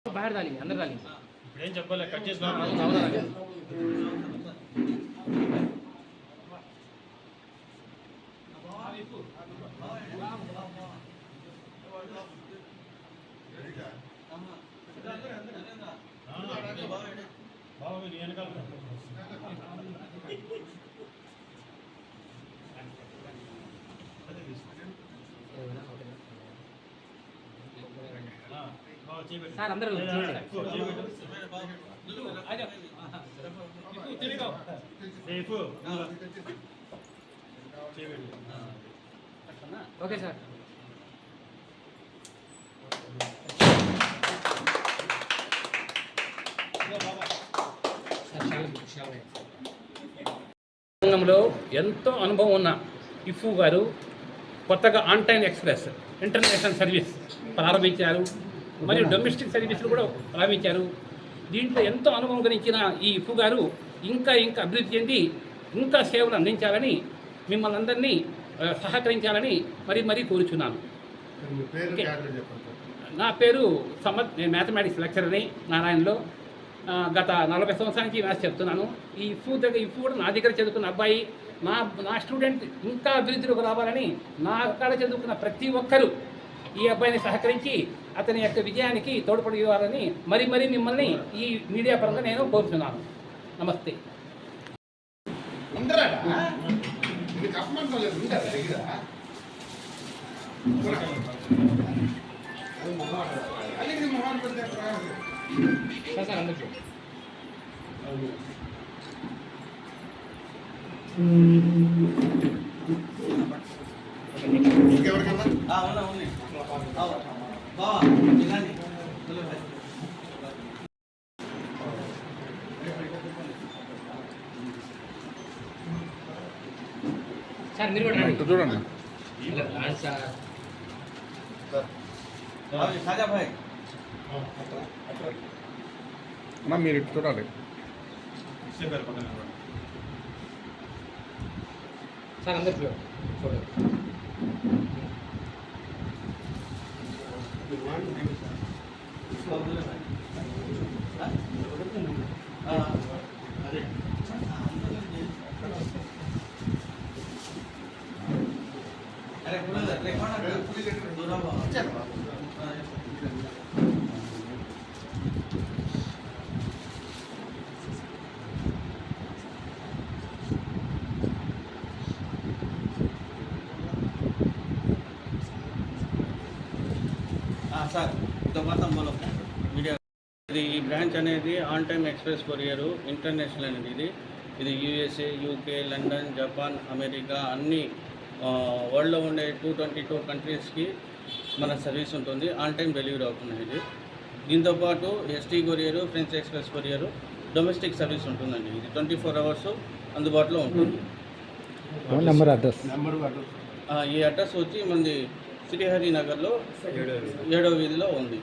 बाहर डाली अंदर डाली इప్పుడేం చెప్పలే కట్ చేసినా బాగా నీ వెనకాల సార్ అందరూ ఓకే సార్ రంగంలో ఎంతో అనుభవం ఉన్న ఇఫ్ఫు గారు కొత్తగా on time express international service ప్రారంభించారు, మరియు డొమెస్టిక్ సర్వీసులు కూడా ప్రారంభించారు. దీంట్లో ఎంతో అనుభవం గణించిన ఈ ఇఫ్ఫు గారు ఇంకా అభివృద్ధి చెంది ఇంకా సేవలు అందించాలని మిమ్మల్ని అందరినీ సహకరించాలని మరీ కోరుచున్నాను. నా పేరు సమద్, నేను మ్యాథమెటిక్స్ లెక్చరర్ని నారాయణలో. గత 40 సంవత్సరాల నుంచి మ్యాథ్స్ చెప్తున్నాను. ఈ ఇఫ్ఫు కూడా నా దగ్గర చదువుకున్న అబ్బాయి. నా స్టూడెంట్ ఇంకా అభివృద్ధిలోకి రావాలని నా అక్కడ చదువుకున్న ప్రతి ఒక్కరూ ఈ అబ్బాయిని సహకరించి అతని యొక్క విజయానికి తోడ్పడి ఇవ్వాలని మరీ మిమ్మల్ని ఈ మీడియా పరంగా నేను కోరుతున్నాను. నమస్తే. సార్ అందరూ సార్ మీరు కూడా చూడండి సార్ అన్నా మీరు ఇటు చూడాలి సార్ అందరు చూడండి. సార్ మీడియా ఇది ఈ బ్రాంచ్ అనేది ఆన్ టైమ్ ఎక్స్ప్రెస్ కొరియరు ఇంటర్నేషనల్ అనేది ఇది USA, UK, London, Japan, America అన్ని వరల్డ్లో ఉండే 222 కంట్రీస్కి మన సర్వీస్ ఉంటుంది. ఆన్ టైం డెలివరీ అవుతుంది ఇది. దీంతోపాటు ST courier, French Express courier, domestic service ఉంటుందండి. ఇది 24 అవర్స్ అందుబాటులో ఉంటుంది. ఈ అడ్రస్ వచ్చి మనది శ్రీహరి నగర్లో 7వ వీధిలో ఉంది.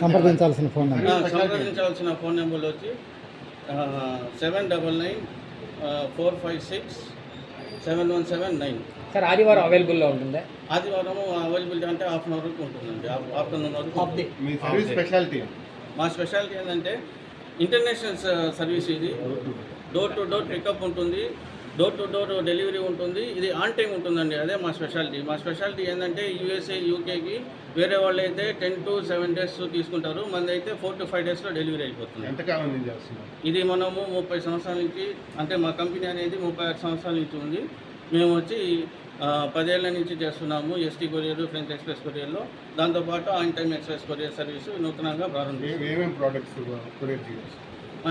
సంప్రదించాల్సిన ఫోన్ నెంబర్ వచ్చి 7994567179. సార్ ఆదివారం అవైలబుల్లో ఉంటుందా? ఆదివారం అవైలబిలిటీ అంటే హాఫ్ అన్ అవర్ వరకు ఉంటుందండి, ఆఫ్టర్నూన్ వరకు. మా స్పెషాలిటీ ఏంటంటే ఇంటర్నేషనల్ సర్వీస్. ఇది డోర్ టు డోర్ పికప్ ఉంటుంది, డోర్ టు డోర్ డెలివరీ ఉంటుంది. ఇది ఆన్ టైం ఉంటుందండి, అదే మా స్పెషాలిటీ. మా స్పెషాలిటీ ఏంటంటే యూఎస్ఏ, యూకేకి వేరే వాళ్ళు అయితే 10 to 7 days తీసుకుంటారు, మనది అయితే 4 to 5 daysలో డెలివరీ అయిపోతుంది. ఎంతకాలం నుంచి చేస్తున్నారు? ఇది మనము 30 సంవత్సరాల నుంచి, అంటే మా కంపెనీ అనేది 36 సంవత్సరాల నుంచి ఉంది. మేము వచ్చి 10 ఏళ్ల నుంచి చేస్తున్నాము ఎస్టీ కొరియర్, ఫ్రెంచ్ ఎక్స్ప్రెస్ కొరియర్లో. దాంతోపాటు on time express courier service నూతనంగా ప్రారంభించాము.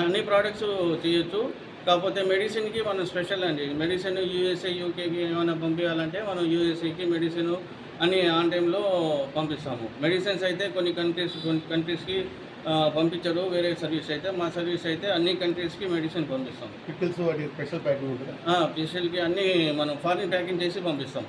అన్ని ప్రోడక్ట్స్ చేయొచ్చు, కాకపోతే మెడిసిన్కి మనం స్పెషల్ అండి. మెడిసిన్ యూఎస్ఏ, యూకేకి ఏమైనా పంపించాలంటే మనం యూఎస్ఏకి మెడిసిన్ అన్ని ఆన్ టైంలో పంపిస్తాము. మెడిసిన్స్ అయితే కొన్ని కంట్రీస్కి పంపించరు, వేరే సర్వీస్ అయితే. మా సర్వీస్ అయితే అన్ని కంట్రీస్కి మెడిసిన్ పంపిస్తాం. స్పెషల్కి అన్నీ మనం ఫారిన్ ప్యాకింగ్ చేసి పంపిస్తాం.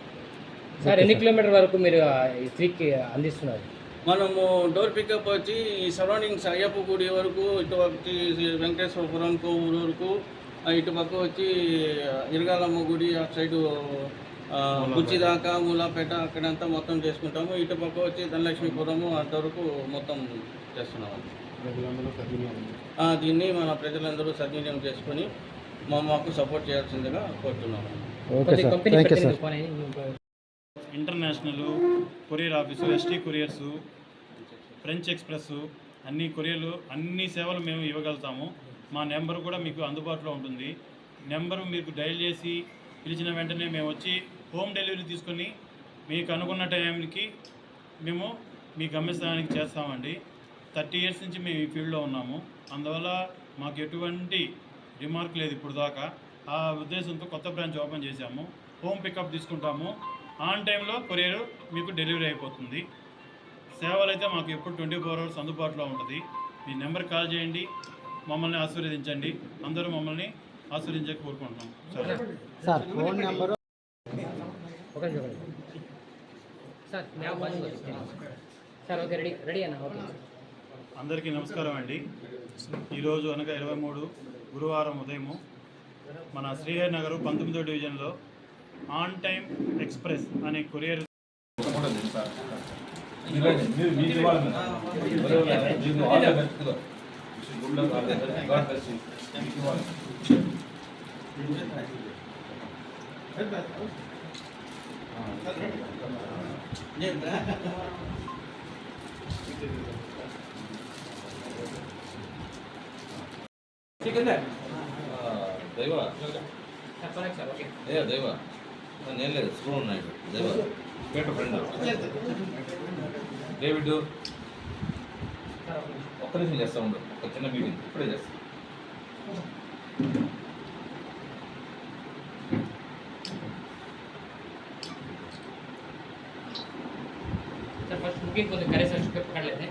సార్ ఎన్ని కిలోమీటర్ వరకు మీరు ఈ స్త్రీకి అందిస్తున్నారు? మనము డోర్ పికప్ వచ్చి ఈ సరౌండింగ్స్ అయ్యప్ప గుడి వరకు ఇటు వచ్చి వెంకటేశ్వరపురం కోవూరు వరకు ఇటు పక్క వచ్చి ఇరగాలమ్మ గుడి అటు సైడు బుచ్చి దాకా మూలాపేట అక్కడంతా మొత్తం చేసుకుంటాము. ఇటు పక్క వచ్చి ధనలక్ష్మీపురము అంతవరకు మొత్తం చేస్తున్నాము. దీన్ని మన ప్రజలందరూ సద్వినియోగం చేసుకొని మాకు సపోర్ట్ చేయాల్సిందిగా కోరుతున్నాము. International courier office, ST couriers, French Express అన్ని కొరియర్లు అన్ని సేవలు మేము ఇవ్వగలుగుతాము. మా నెంబర్ కూడా మీకు అందుబాటులో ఉంటుంది. నెంబరు మీకు డయల్ చేసి పిలిచిన వెంటనే మేము వచ్చి హోమ్ డెలివరీ తీసుకొని మీకు అనుకున్న టైంకి మేము మీ గమ్యస్థానానికి చేస్తామండి. 30 years నుంచి మేము ఈ ఫీల్డ్లో ఉన్నాము. అందువల్ల మాకు ఎటువంటి రిమార్క్ లేదు ఇప్పుడు దాకా. ఆ ఉద్దేశంతో కొత్త బ్రాంచ్ ఓపెన్ చేశాము. హోమ్ పికప్ తీసుకుంటాము. ఆన్ టైంలో కొరియర్ మీకు డెలివరీ అయిపోతుంది. సేవలు అయితే మాకు ఎప్పుడు 24 hours అందుబాటులో ఉంటుంది. మీ నెంబర్ కాల్ చేయండి, మమ్మల్ని ఆశీర్వదించండి. అందరూ మమ్మల్ని ఆశీర్వదించక కోరుకుంటున్నాం. Sir phone number sir sir okay ready అన్న. ఓకే అందరికీ నమస్కారం అండి. ఈరోజు అనగా 23 గురువారం ఉదయము మన శ్రీహరి నగర్ 19వ డివిజన్లో ఆన్ టైమ్ ఎక్స్ప్రెస్ అనే కొరియర్ దైవ సార్ ఓకే దైవ నేను లేదు స్క్రూ ఉన్నాయి దైవ పేటర్ ఫ్రెండ్ డేవిడ్ ఒక్క నిమిషం చేస్తా ఉండు. ఒక చిన్న మీటింగ్ ఇప్పుడే చేస్తా. సార్ ఫస్ట్ బుకింగ్ కొంచెం కరే సార్ పక్కడలేదు.